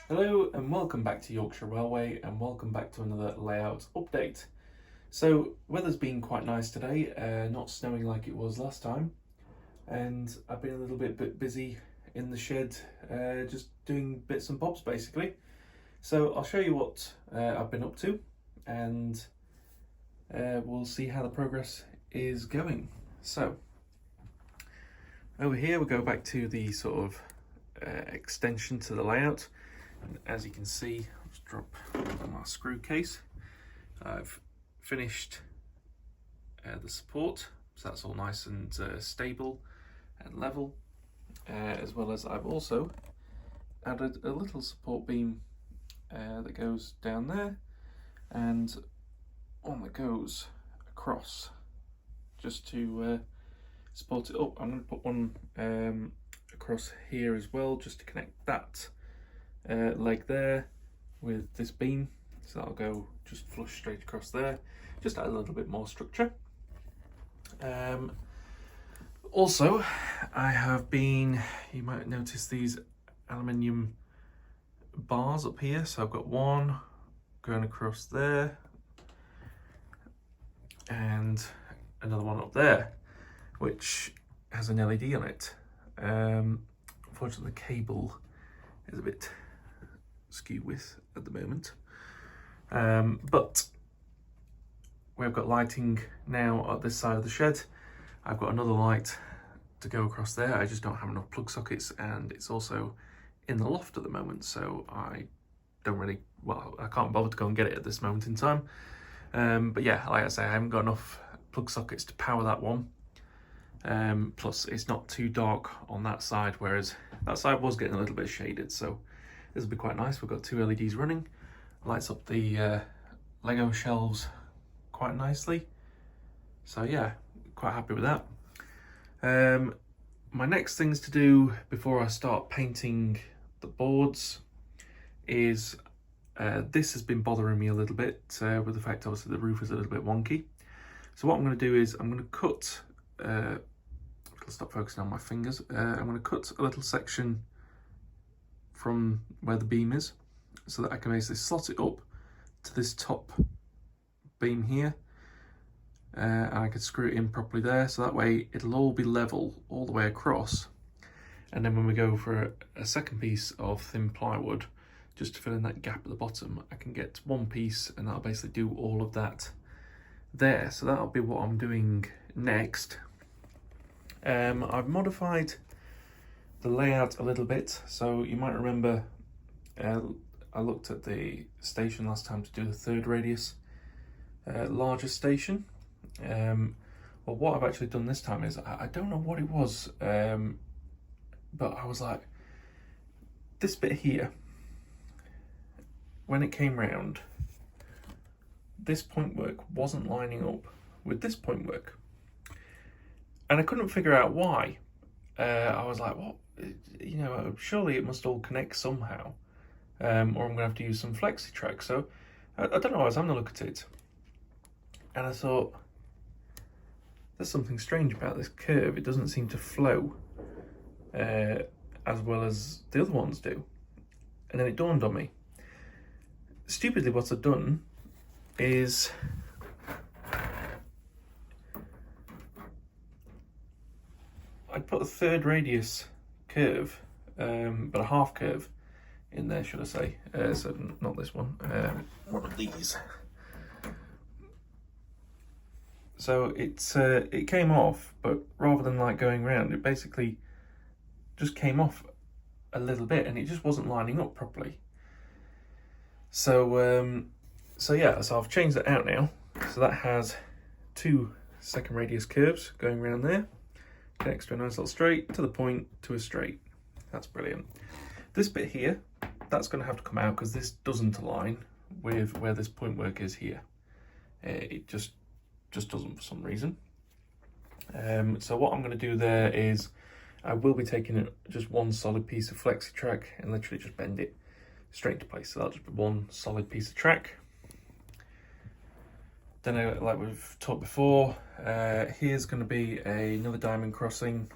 Hello and welcome back to Yorkshire Railway and welcome back to another layout update. So weather's been quite nice today, not snowing like it was last time, and I've been a little bit busy in the shed, just doing bits and bobs basically. So I'll show you what I've been up to, and we'll see how the progress is going. So over here we go back to the sort of extension to the layout. And as you can see, I'll just drop on my screw case. I've finished the support, so that's all nice and stable and level, as well as I've also added a little support beam that goes down there and one that goes across just to support it up. I'm going to put one across here as well, just to connect that leg there with this beam, so that'll go just flush straight across there, just add a little bit more structure. Also, I have been, you might notice these aluminium bars up here, so I've got one going across there and another one up there, which has an LED on it. Unfortunately the cable is a bit skew with at the moment, but we've got lighting now at this side of the shed. I've got another light to go across there. I just don't have enough plug sockets, and it's also in the loft at the moment, so I don't really, well, I can't bother to go and get it at this moment in time. But yeah, like I say, I haven't got enough plug sockets to power that one. Plus it's not too dark on that side, whereas that side was getting a little bit shaded, so this will be quite nice. We've got two LEDs running, lights up the Lego shelves quite nicely. So yeah, quite happy with that. My next things to do before I start painting the boards is, this has been bothering me a little bit with the fact obviously the roof is a little bit wonky. So what I'm going to do is I'm going to cut, I'll stop focusing on my fingers, I'm going to cut a little section from where the beam is, so that I can basically slot it up to this top beam here, and I can screw it in properly there, so that way it'll all be level all the way across. And then when we go for a second piece of thin plywood, just to fill in that gap at the bottom, I can get one piece and that'll basically do all of that there. So that'll be what I'm doing next. I've modified the layout a little bit, so you might remember I looked at the station last time to do the third radius larger station. Well, what I've actually done this time is, I don't know what it was, but I was like, this bit here, when it came round, this point work wasn't lining up with this point work, and I couldn't figure out why. I was like, what? You know, surely it must all connect somehow, or I'm going to have to use some flexi track. So I don't know, I was having a look at it and I thought, there's something strange about this curve. It doesn't seem to flow as well as the other ones do. And then it dawned on me, stupidly what I've done is I put a third radius curve, but a half curve in there, should I say. So not this one, one of these. So it came off, but rather than like going round, it basically just came off a little bit, and it just wasn't lining up properly. So yeah, so I've changed that out now. So that has two second radius curves going around there. Connects to a nice little straight, to the point, to a straight. That's brilliant. This bit here, that's going to have to come out because this doesn't align with where this point work is here. It just doesn't for some reason. So what I'm going to do there is I will be taking just one solid piece of flexi track and literally just bend it straight into place. So that'll just be one solid piece of track. Then, like we've talked before, here's going to be another diamond crossing,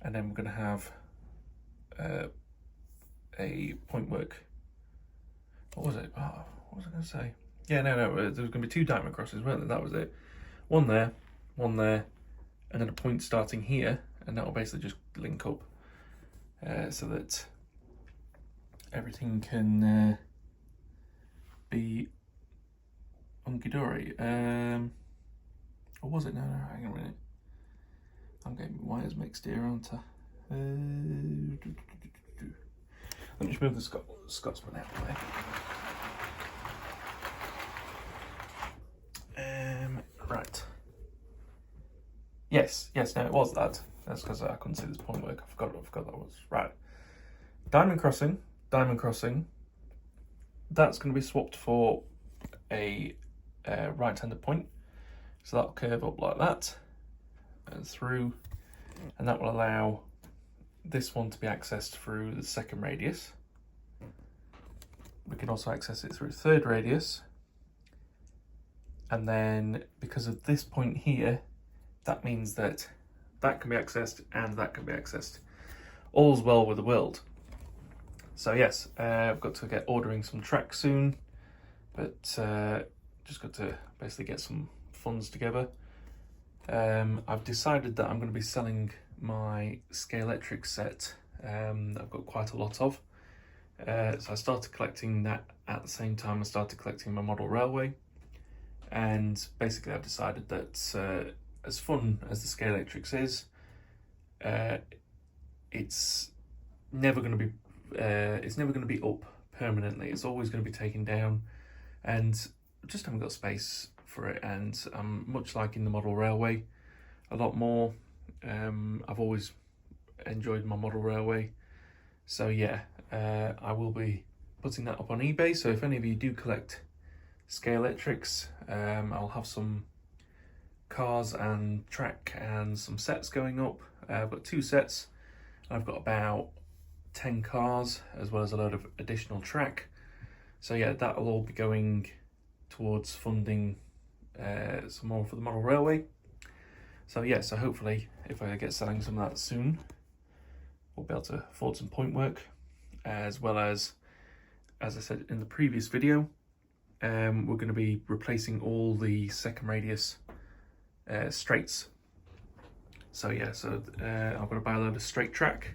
and then we're going to have a point work. What was it? Oh, what was I going to say? Yeah, no, there was going to be 2 diamond crosses, weren't there? That was it. One there, and then a point starting here, and that will basically just link up so that everything can be hunky-dory. Or was it? No, hang on a minute. I'm getting wires mixed here, aren't I? Let me just move the Scotsman out of the way. Right. Yes, no, it was that. That's because I couldn't see this point work. I forgot that was right. Diamond crossing. That's going to be swapped for a right-handed point. So that'll curve up like that and through, and that will allow this one to be accessed through the second radius. We can also access it through third radius. And then because of this point here, that means that that can be accessed and that can be accessed. All's well with the world. So yes, I've got to get ordering some track soon, but just got to basically get some funds together. I've decided that I'm going to be selling my Scalextric set. I've got quite a lot of. So I started collecting that at the same time I started collecting my model railway. And basically I've decided that as fun as the Scalextric is, it's never going to be up permanently. It's always going to be taken down, and just haven't got space for it. And I'm much like in the model railway a lot more. I've always enjoyed my model railway, so yeah, I will be putting that up on eBay. So if any of you do collect Scalextrics, I'll have some cars and track and some sets going up. I've got 2 sets. I've got about 10 cars as well as a load of additional track. So yeah, that'll all be going towards funding some more for the model railway. So yeah, so hopefully if I get selling some of that soon, we'll be able to afford some point work, as well as I said in the previous video, we're going to be replacing all the second radius straights. So yeah, I've got to buy a load of straight track,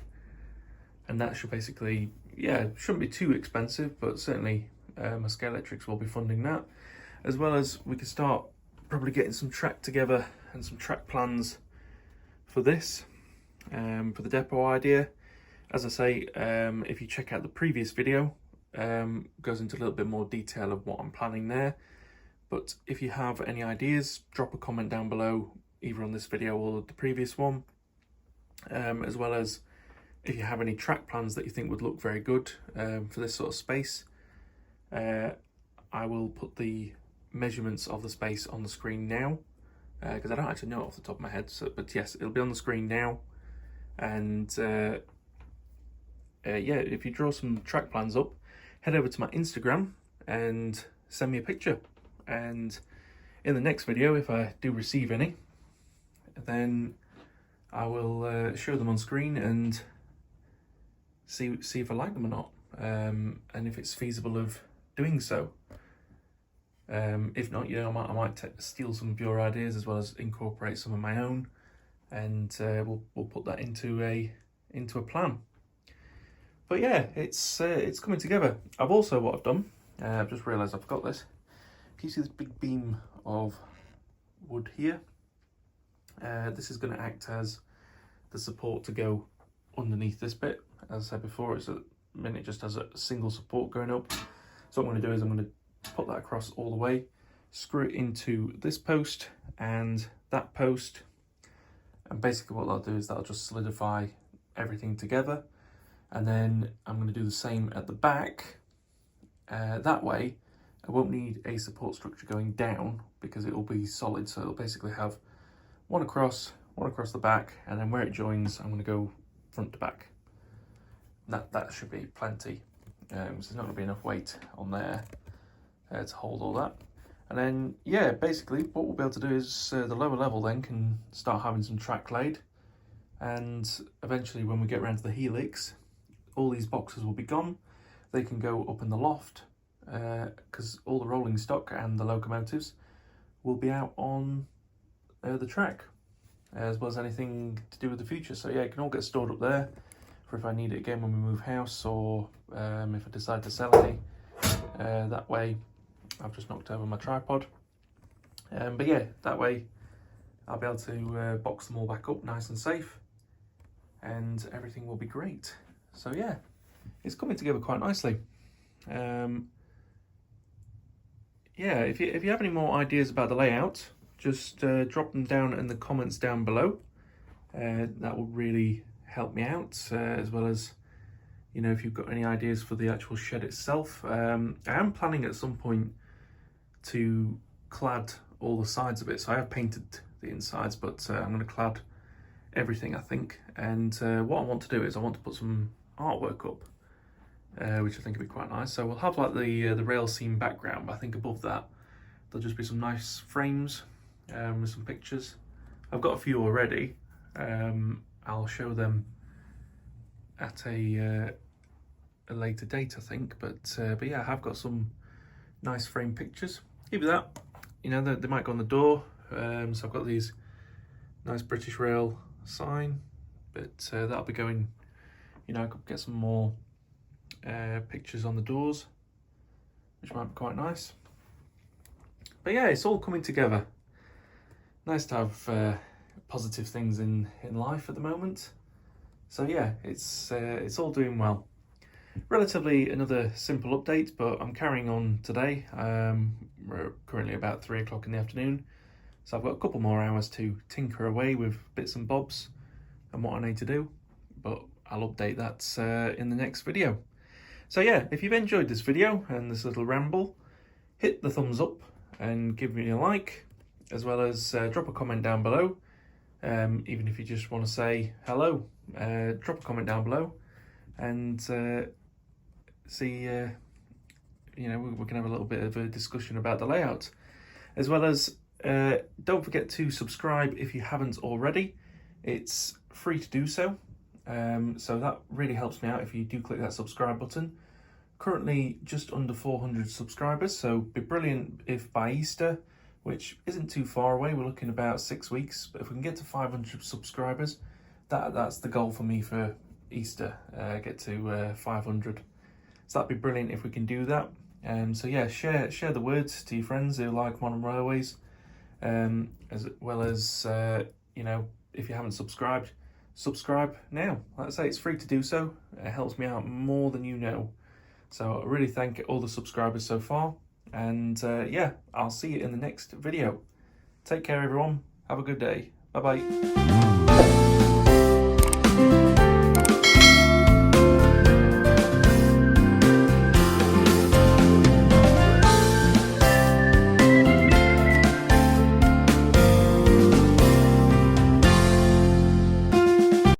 and that should basically, yeah, shouldn't be too expensive, but certainly my Scalextrics will be funding that, as well as we can start probably getting some track together and some track plans for this, for the depot idea. As I say, if you check out the previous video, goes into a little bit more detail of what I'm planning there. But if you have any ideas, drop a comment down below, either on this video or the previous one, as well as if you have any track plans that you think would look very good for this sort of space. I will put the measurements of the space on the screen now, because I don't actually know it off the top of my head, but yes, it'll be on the screen now. And yeah, if you draw some track plans up, head over to my Instagram and send me a picture. And in the next video, if I do receive any, then I will show them on screen and see if I like them or not, and if it's feasible of doing so. If not, you know, I might steal some of your ideas as well as incorporate some of my own, and we'll put that into a plan. But yeah, it's coming together. What I've done, I've just realised I forgot this. Can you see this big beam of wood here? This is going to act as the support to go underneath this bit. As I said before, it's it just has a single support going up. So what I'm going to do is I'm going to put that across all the way, screw it into this post and that post, and basically what that'll do is that'll just solidify everything together. And then I'm going to do the same at the back. That way I won't need a support structure going down, because it will be solid. So it'll basically have one across the back, and then where it joins I'm going to go front to back. That should be plenty. So there's not going to be enough weight on there to hold all that. And then yeah, basically what we'll be able to do is the lower level then can start having some track laid, and eventually when we get around to the helix, all these boxes will be gone. They can go up in the loft because all the rolling stock and the locomotives will be out on the track, as well as anything to do with the future. So yeah, it can all get stored up there for if I need it again when we move house, or if I decide to sell any. That way, I've just knocked over my tripod. But yeah, that way I'll be able to box them all back up nice and safe, and everything will be great. So yeah, it's coming together quite nicely. Yeah, if you have any more ideas about the layout, just drop them down in the comments down below. That will really help me out, as well as, you know, if you've got any ideas for the actual shed itself. I am planning at some point to clad all the sides of it. So I have painted the insides, but I'm going to clad everything, I think. And what I want to do is I want to put some artwork up, which I think would be quite nice. So we'll have like the rail seam background, but I think above that there'll just be some nice frames with some pictures. I've got a few already. I'll show them at a later date, I think. But yeah, I have got some nice frame pictures. Either that, you know, they might go on the door. So I've got these nice British Rail sign, but that'll be going, you know, I could get some more pictures on the doors, which might be quite nice. But yeah, it's all coming together. Nice to have positive things in life at the moment. So yeah, it's all doing well. Relatively another simple update, but I'm carrying on today. We're currently about 3 o'clock in the afternoon, so I've got a couple more hours to tinker away with bits and bobs and what I need to do, but I'll update that in the next video. So yeah, if you've enjoyed this video and this little ramble, hit the thumbs up and give me a like, as well as drop a comment down below. Even if you just want to say hello, drop a comment down below, and see, you know, we can have a little bit of a discussion about the layout, as well as don't forget to subscribe if you haven't already. It's free to do so, so that really helps me out if you do click that subscribe button. Currently just under 400 subscribers, so it'd be brilliant if by Easter, which isn't too far away, we're looking about 6 weeks, but if we can get to 500 subscribers, that's the goal for me for Easter, get to 500. So that'd be brilliant if we can do that. So yeah, share the words to your friends who like modern railways, as well as, you know, if you haven't subscribed, subscribe now. Like I say, it's free to do so. It helps me out more than you know. So I really thank all the subscribers so far. And yeah, I'll see you in the next video. Take care, everyone. Have a good day. Bye-bye.